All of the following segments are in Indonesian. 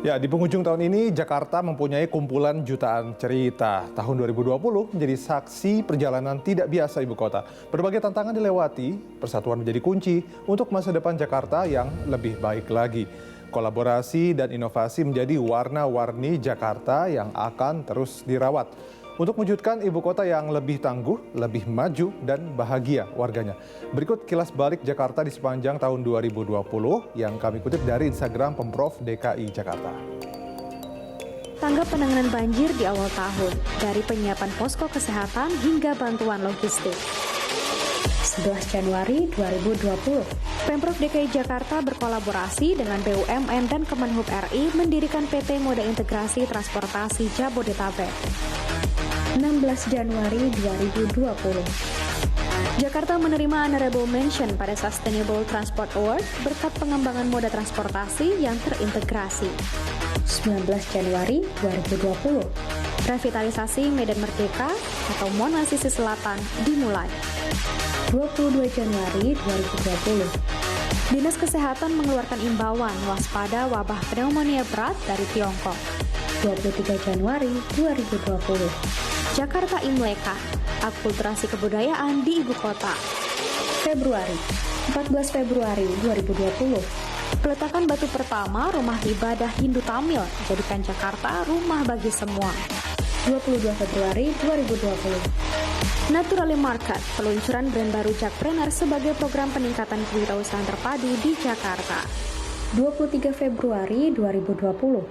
Ya, di penghujung tahun ini Jakarta mempunyai kumpulan jutaan cerita. Tahun 2020 menjadi saksi perjalanan tidak biasa ibu kota. Berbagai tantangan dilewati, persatuan menjadi kunci untuk masa depan Jakarta yang lebih baik lagi. Kolaborasi dan inovasi menjadi warna-warni Jakarta yang akan terus dirawat untuk mewujudkan ibu kota yang lebih tangguh, lebih maju, dan bahagia warganya. Berikut kilas balik Jakarta di sepanjang tahun 2020 yang kami kutip dari Instagram Pemprov DKI Jakarta. Tanggap penanganan banjir di awal tahun, dari penyiapan posko kesehatan hingga bantuan logistik. 11 Januari 2020, Pemprov DKI Jakarta berkolaborasi dengan BUMN dan Kemenhub RI mendirikan PT Moda Integrasi Transportasi Jabodetabek. 16 Januari 2020, Jakarta menerima honorable mention pada Sustainable Transport Award berkat pengembangan moda transportasi yang terintegrasi. 19 Januari 2020, revitalisasi Medan Merdeka atau Monas sisi selatan dimulai. 22 Januari 2020, Dinas Kesehatan mengeluarkan imbauan waspada wabah pneumonia berat dari Tiongkok. 23 Januari 2020, Jakarta Imleka, akulturasi kebudayaan di ibu kota. Februari, 14 Februari 2020, peletakan batu pertama rumah ibadah Hindu Tamil jadikan Jakarta rumah bagi semua. 22 Februari 2020, Naturally Market, peluncuran brand baru Jakpreneur sebagai program peningkatan kewirausahaan terpadu di Jakarta. 23 Februari 2020,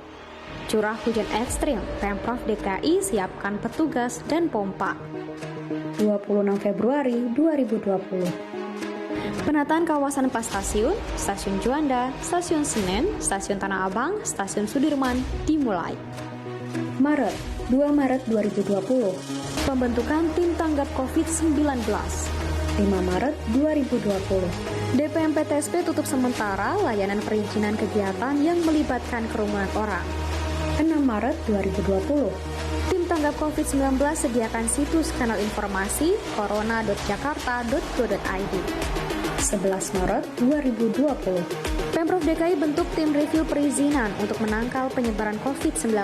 curah hujan ekstrim, Pemprov DKI siapkan petugas dan pompa. 26 Februari 2020, penataan kawasan 4 stasiun, Stasiun Juanda, Stasiun Senen, Stasiun Tanah Abang, Stasiun Sudirman dimulai. Maret, 2 Maret 2020, pembentukan tim tanggap COVID-19. 5 Maret 2020, DPMPTSP tutup sementara layanan perizinan kegiatan yang melibatkan kerumunan orang. 6 Maret 2020, tim tanggap COVID-19 sediakan situs kanal informasi corona.jakarta.go.id. 11 Maret 2020, Pemprov DKI bentuk tim review perizinan untuk menangkal penyebaran COVID-19.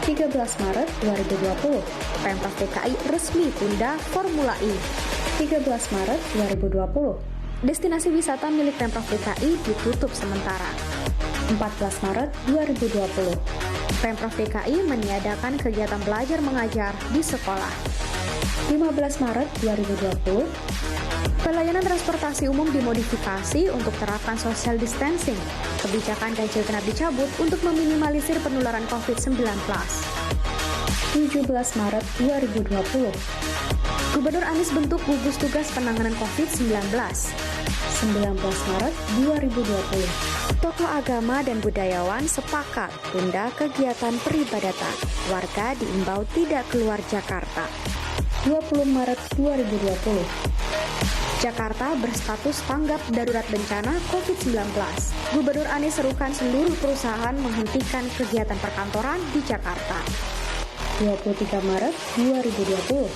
13 Maret 2020, Pemprov DKI resmi tunda Formula E. 13 Maret 2020, destinasi wisata milik Pemprov DKI ditutup sementara. 14 Maret 2020, Pemprov DKI meniadakan kegiatan belajar mengajar di sekolah. 15 Maret 2020, pelayanan transportasi umum dimodifikasi untuk terapkan social distancing. Kebijakan ganjil genap dicabut untuk meminimalisir penularan COVID-19. 17 Maret 2020, Gubernur Anies bentuk gugus tugas penanganan COVID-19. 19 Maret 2020, tokoh agama dan budayawan sepakat tunda kegiatan peribadatan. Warga diimbau tidak keluar Jakarta. 20 Maret 2020, Jakarta berstatus tanggap darurat bencana COVID-19. Gubernur Anies serukan seluruh perusahaan menghentikan kegiatan perkantoran di Jakarta. 23 Maret 2020,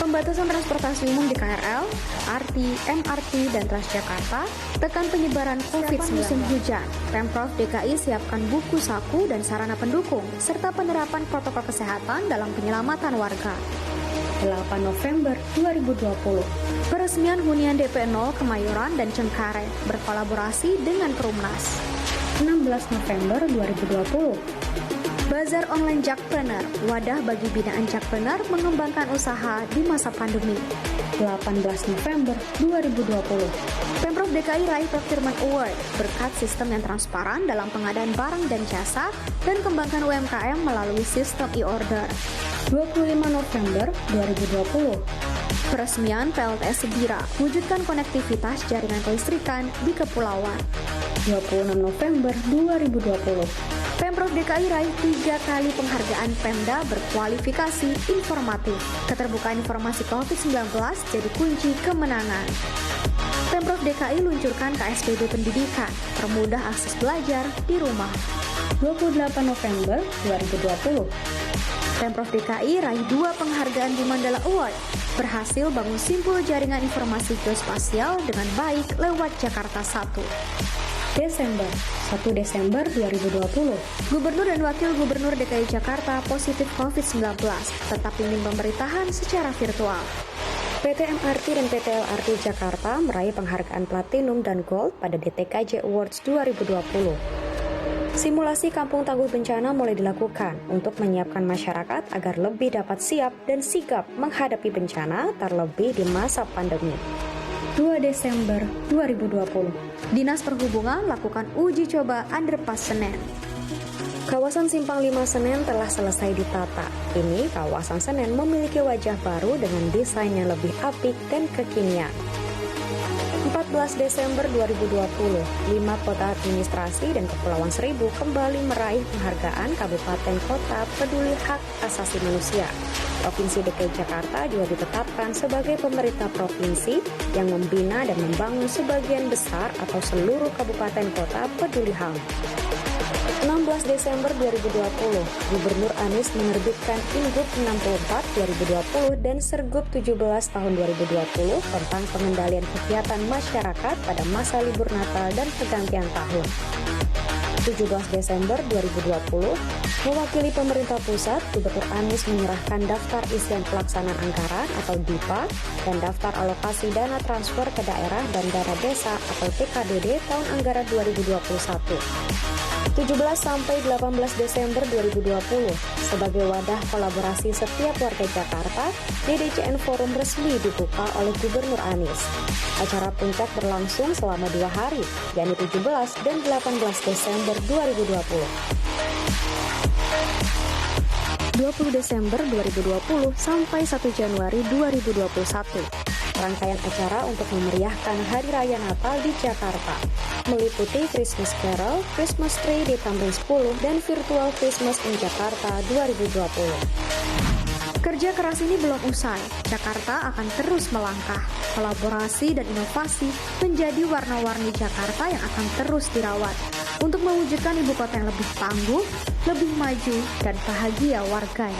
pembatasan transportasi umum di KRL, LRT, MRT, dan Transjakarta, tekan penyebaran COVID-19. Musim hujan, Pemprov DKI siapkan buku saku dan sarana pendukung, serta penerapan protokol kesehatan dalam penyelamatan warga. 8 November 2020, peresmian hunian DP 0 Kemayoran dan Cengkareng berkolaborasi dengan Perumnas. 16 November 2020, Bazar Online Jakpreneur, wadah bagi binaan Jakpreneur mengembangkan usaha di masa pandemi. 18 November 2020, Pemprov DKI raih Procurement Award berkat sistem yang transparan dalam pengadaan barang dan jasa dan kembangkan UMKM melalui sistem e-order. 25 November 2020, peresmian PLTS Sebira, wujudkan konektivitas jaringan kelistrikan di kepulauan. 26 November 2020, Pemprov DKI raih 3 kali penghargaan Pemda berkualifikasi informatif. Keterbukaan informasi COVID-19 jadi kunci kemenangan. Pemprov DKI luncurkan KSBB pendidikan, permudah akses belajar di rumah. 28 November 2020, Pemprov DKI raih 2 penghargaan di Mandala Award, berhasil bangun simpul jaringan informasi geospasial dengan baik lewat Jakarta 1. Desember, 1 Desember 2020, Gubernur dan Wakil Gubernur DKI Jakarta positif COVID-19, tetap ingin pemerintahan secara virtual. PT MRT dan PT LRT Jakarta meraih penghargaan Platinum dan Gold pada DTKJ Awards 2020. Simulasi Kampung Tangguh Bencana mulai dilakukan untuk menyiapkan masyarakat agar lebih dapat siap dan sigap menghadapi bencana terlebih di masa pandemi. 2 Desember 2020, Dinas Perhubungan lakukan uji coba underpass Senen. Kawasan Simpang 5 Senen telah selesai ditata. Kini kawasan Senen memiliki wajah baru dengan desain yang lebih apik dan kekinian. 14 Desember 2020, 5 kota administrasi dan Kepulauan Seribu kembali meraih penghargaan Kabupaten Kota Peduli Hak Asasi Manusia. Provinsi DKI Jakarta juga ditetapkan sebagai pemerintah provinsi yang membina dan membangun sebagian besar atau seluruh kabupaten kota peduli HAM. 16 Desember 2020, Gubernur Anies menerbitkan Ingup 64 2020 dan Sergup 17 tahun 2020 tentang pengendalian kegiatan masyarakat pada masa libur Natal dan pergantian tahun. 17 Desember 2020, mewakili pemerintah pusat, Gubernur Anies menyerahkan daftar isian pelaksanaan anggaran atau DIPA dan daftar alokasi dana transfer ke daerah dan dana desa atau TKDD tahun anggaran 2021. 17 sampai 18 Desember 2020, sebagai wadah kolaborasi setiap warga Jakarta, DDCN Forum resmi dibuka oleh Gubernur Anies. Acara puncak berlangsung selama 2 hari, yakni 17 dan 18 Desember 2020. 20 Desember 2020 sampai 1 Januari 2021. Rangkaian acara untuk memeriahkan Hari Raya Natal di Jakarta, meliputi Christmas Carol, Christmas Tree di Tamrin 10, dan Virtual Christmas in Jakarta 2020. Kerja keras ini belum usai. Jakarta akan terus melangkah. Kolaborasi dan inovasi menjadi warna-warni Jakarta yang akan terus dirawat untuk mewujudkan ibu kota yang lebih tangguh, lebih maju, dan bahagia warganya.